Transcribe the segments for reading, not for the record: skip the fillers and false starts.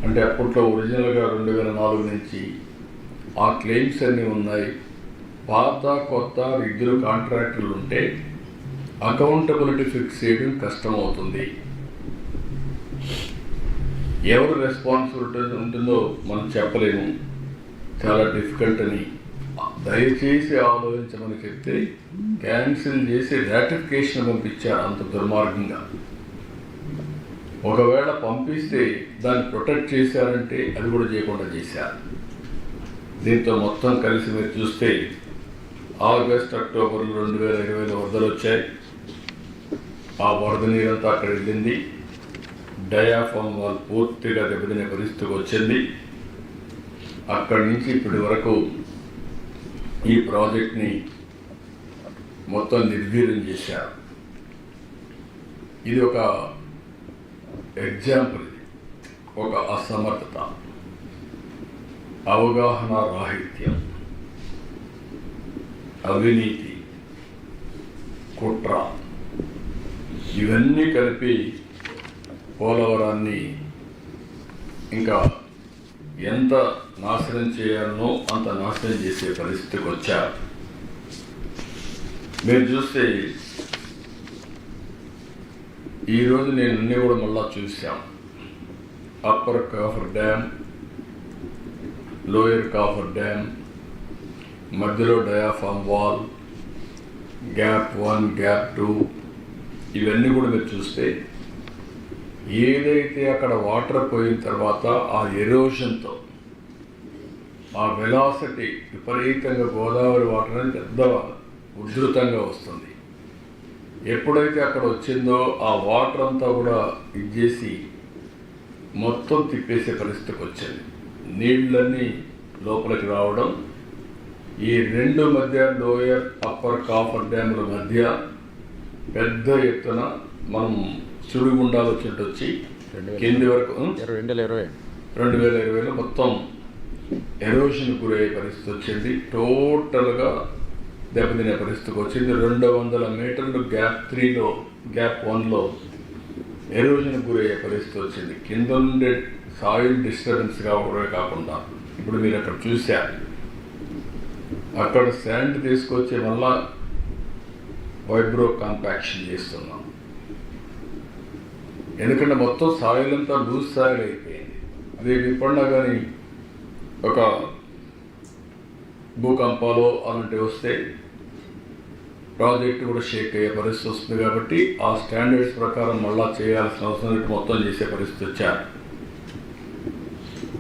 అంటే అప్పట్లో ఒరిజినల్గా 2004 నుంచి ఆ క్లెయిమ్స్ అన్నీ ఉన్నాయి. పాత కొత్త ఇద్దరు కాంట్రాక్టర్లు ఉంటే అకౌంటబిలిటీ ఫిక్స్ చేయడం కష్టమవుతుంది. ఎవరు రెస్పాన్సిబిలిటీ ఉంటుందో మనం చెప్పలేము, చాలా డిఫికల్ట్ అని దయచేసి ఆలోచించమని చెప్తే క్యాన్సిల్ చేసి రాటిఫికేషన్ పంపించారు. అంత దుర్మార్గంగా ఒకవేళ పంపిస్తే దాన్ని ప్రొటెక్ట్ చేశారంటే అది కూడా చేయకుండా చేశారు. దీంతో మొత్తం కలిసి మీరు చూస్తే ఆగస్ట్ అక్టోబర్ 2020లో వరదలు వచ్చాయి. ఆ వరద నీరంతా అక్కడ వెళ్ళింది. డయాఫామ్ వాల్ పూర్తిగా దెబ్బతినే పరిస్థితికి వచ్చింది. అక్కడి నుంచి ఇప్పటి వరకు ఈ ప్రాజెక్ట్ని మొత్తం నిర్వీర్యం చేశారు. ఇది ఒక ఎగ్జాంపుల్, ఒక అసమర్థత, అవగాహన రాహిత్యం, అవినీతి, కుట్ర ఇవన్నీ కలిపి పోలవరాన్ని ఇంకా ఎంత నాశనం చేయాలనో అంత నాశనం చేసే పరిస్థితికి వచ్చారు. మీరు చూస్తే ఈరోజు నేను అన్నీ కూడా మళ్ళా చూసాం. Upper coffer dam, lower coffer dam, మధ్యలో డయాఫామ్ వాల్, గ్యాప్ 1, గ్యాప్ 2 ఇవన్నీ కూడా మీరు చూస్తే ఏదైతే అక్కడ వాటర్ పోయిన తర్వాత ఆ ఎరోషన్తో ఆ వెలాసిటీ విపరీతంగా గోదావరి వాటర్ అనేది పెద్ద ఉధృతంగా వస్తుంది. ఎప్పుడైతే అక్కడ వచ్చిందో ఆ వాటర్ అంతా కూడా ఇచ్చేసి మొత్తం తిప్పేసే పరిస్థితికి వచ్చింది. నీళ్ళన్నీ లోపలికి రావడం, ఈ రెండు మధ్య లోయర్ అప్పర్ కాఫర్ డ్యాముల మధ్య పెద్ద ఎత్తున మనం సుడిగుండాలు వచ్చినట్టు వచ్చి కింది వరకు 2020లో మొత్తం ఎరోషన్ గురయ్యే పరిస్థితి వచ్చింది. టోటల్గా దెబ్బతినే పరిస్థితికి వచ్చింది. 200 మీటర్లు గ్యాప్ 3లో, గ్యాప్ 1లో ఎరోషన్ గురయ్యే పరిస్థితి వచ్చింది. కింద ఉండే సాయిల్ డిస్టర్బెన్స్ కాకుండా ఇప్పుడు మీరు అక్కడ చూశారు, అక్కడ శాండ్ తీసుకొచ్చి మళ్ళా వైబ్రో కాంపాక్షన్ చేస్తున్నాం. ఎందుకంటే మొత్తం సాయిల్ అంతా లూజ్ సాయిల్ అయిపోయింది. అది ఇప్పుడున్నా కానీ ఒక భూకంపాలు అలాంటివి వస్తే ప్రాజెక్ట్ కూడా షేక్ అయ్యే పరిస్థితి వస్తుంది. కాబట్టి ఆ స్టాండర్డ్స్ ప్రకారం మళ్ళా చేయాల్సిన అవసరం మొత్తం చేసే పరిస్థితి వచ్చారు.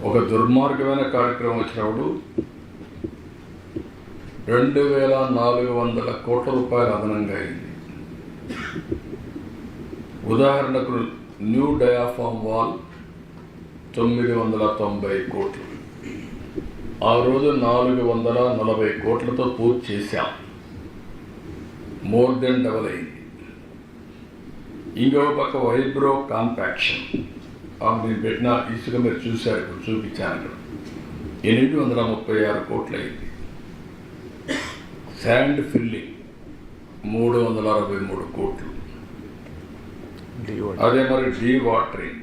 ఒక దుర్మార్గమైన కార్యక్రమం వచ్చినప్పుడు 2400 కోట్ల రూపాయలు అదనంగా అయింది. ఉదాహరణకు న్యూ డయాఫామ్ వాల్ 990 కోట్లు, ఆ రోజు 440 కోట్లతో పూర్తి చేశాం. మోర్ దెన్ డబల్ అయింది. ఇంకో పక్క వైబ్రో కాంపాక్షన్, నేను పెట్టిన ఇసుక మీరు చూశారు, ఇప్పుడు చూపించాను. 836 కోట్లు అయింది. శాండ్ ఫిల్లింగ్ 363 కోట్లు. అదే మరి డీ వాటరింగ్,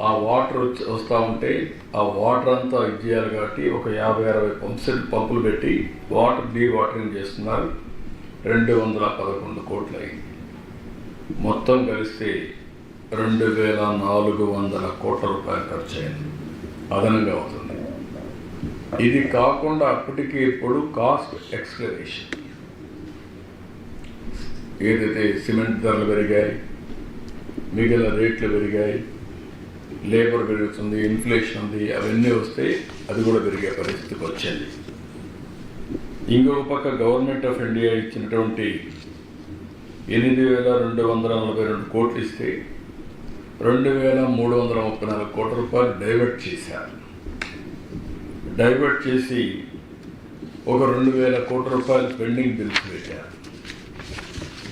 ఆ వాటర్ వస్తూ ఉంటే ఆ వాటర్ అంతా ఇచ్చేయాలి కాబట్టి ఒక 50-60 పంపులు పెట్టి వాటర్ డీ వాటరింగ్ చేస్తున్నారు. 211 కోట్లు అయింది. మొత్తం కలిస్తే 2400 కోట్ల రూపాయలు ఖర్చు అయింది, అదనంగా అవుతుంది. ఇది కాకుండా అప్పటికి ఇప్పుడు కాస్ట్ ఎక్స్కలేషన్, ఏదైతే సిమెంట్ ధరలు పెరిగాయి, మిగిలిన రేట్లు పెరిగాయి, లేబర్ పెరుగుతుంది, ఇన్ఫ్లేషన్ ఉంది, అవన్నీ వస్తే అది కూడా పెరిగే పరిస్థితికి వచ్చింది. ఇంకొక పక్క గవర్నమెంట్ ఆఫ్ ఇండియా ఇచ్చినటువంటి 8242 కోట్లు ఇస్తే 2334 కోట్ల రూపాయలు డైవర్ట్ చేశారు. డైవర్ట్ చేసి ఒక 2000 కోట్ల రూపాయలు పెండింగ్ బిల్స్ పెట్టారు.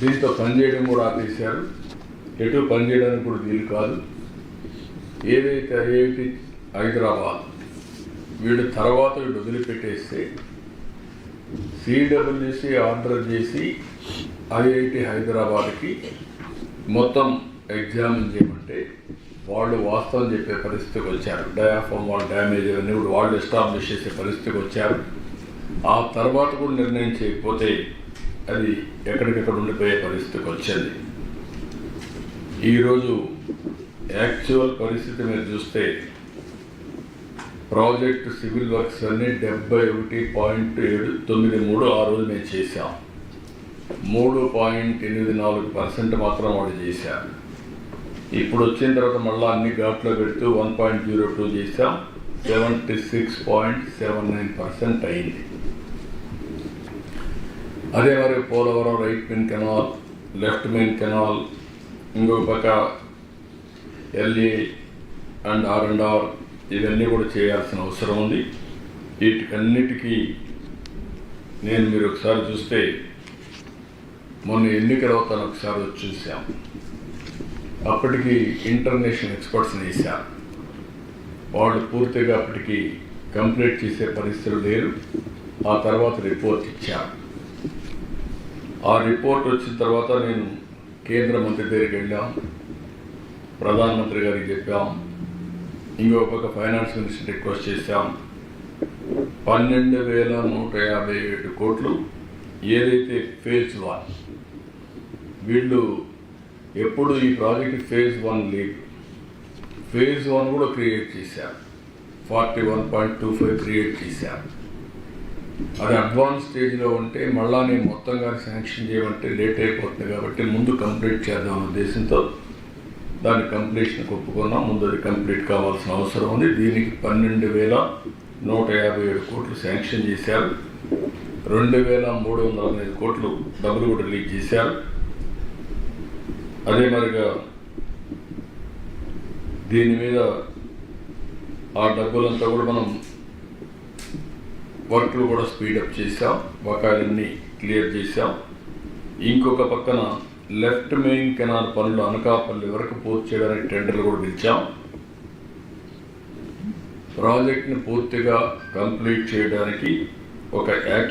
దీంతో పనిచేయడం కూడా ఆపేశారు. ఎటు పనిచేయడానికి కూడా వీలు కాదు. ఏదైతే ఐఐటి హైదరాబాద్ వీళ్ళు తర్వాత వీళ్ళు వదిలిపెట్టేస్తే సిడబ్ల్యూసి ఆర్డర్ చేసి ఐఐటి హైదరాబాద్కి మొత్తం ఎగ్జామిన్ చేయమంటే వాళ్ళు వాస్తవం చెప్పే పరిస్థితికి వచ్చారు. డయాఫామ్ వాళ్ళ డ్యామేజ్ అవన్నీ కూడా వాళ్ళు ఎస్టాబ్లిష్ చేసే పరిస్థితికి వచ్చారు. ఆ తర్వాత కూడా నిర్ణయం చేయకపోతే అది ఎక్కడికెక్కడ ఉండిపోయే పరిస్థితికి వచ్చింది. ఈరోజు యాక్చువల్ పరిస్థితి మీరు చూస్తే ప్రాజెక్ట్ సివిల్ వర్క్స్ అన్నీ 71.793 ఆ రోజు మేము చేశాం. 3.84% మాత్రం వాళ్ళు చేశారు. ఇప్పుడు వచ్చిన తర్వాత మళ్ళీ అన్ని ఘాట్లో పెడుతూ 1.02 చేశాం. 76.79% అయింది. అదే మరి Polavaram right main canal, left main canal, ఇంకొక పక్క ఎల్ఏ అండ్ R&R ఇవన్నీ కూడా చేయాల్సిన అవసరం ఉంది. వీటికన్నిటికీ మీరు ఒకసారి చూస్తే మొన్న ఎన్నికల అవుతాను ఒకసారి వచ్చి చూసాం. అప్పటికి ఇంటర్నేషనల్ ఎక్స్పర్ట్స్ని వేశారు. వాళ్ళు పూర్తిగా అప్పటికి కంప్లీట్ చేసే పరిస్థితులు లేరు. ఆ తర్వాత రిపోర్ట్ ఇచ్చారు. ఆ రిపోర్ట్ వచ్చిన తర్వాత నేను కేంద్ర మంత్రి దగ్గరికి వెళ్ళాం, ప్రధానమంత్రి గారికి చెప్పాం, ఇంకో పక్క ఫైనాన్స్ మినిస్టర్ రిక్వెస్ట్ చేశాం. 12,157 కోట్లు ఏదైతే ఫేజ్ 1, వీళ్ళు ఎప్పుడు ఈ ప్రాజెక్ట్ ఫేజ్ 1 లేదు, ఫేజ్ 1 కూడా క్రియేట్ చేశారు. 41.25 క్రియేట్ చేశారు. అది అడ్వాన్స్ స్టేజ్లో ఉంటే మళ్ళా నేను మొత్తంగా శాంక్షన్ చేయమంటే లేట్ అయిపోతుంది కాబట్టి ముందు కంప్లీట్ చేద్దాం ఉద్దేశంతో దాని కంప్లీషన్ ఒప్పుకున్నాం. ముందు అది కంప్లీట్ కావాల్సిన అవసరం ఉంది. దీనికి 12,157 కోట్లు శాంక్షన్ చేశారు. 2,315 కోట్లు డబ్బులు కూడా రిలీజ్ చేశారు. అదే మరిగా దీని మీద ఆ డబ్బులంతా కూడా మనం వర్క్లు కూడా స్పీడప్ చేసాం, బకాయిలన్నీ క్లియర్ చేసాం. ఇంకొక పక్కన లెఫ్ట్ మెయిన్ కెనాల్ పనులు అనకాపల్లి వరకు పూర్తి చేయడానికి టెండర్లు కూడా పిలిచాం. ప్రాజెక్ట్ని పూర్తిగా కంప్లీట్ చేయడానికి ఒక యాక్షన్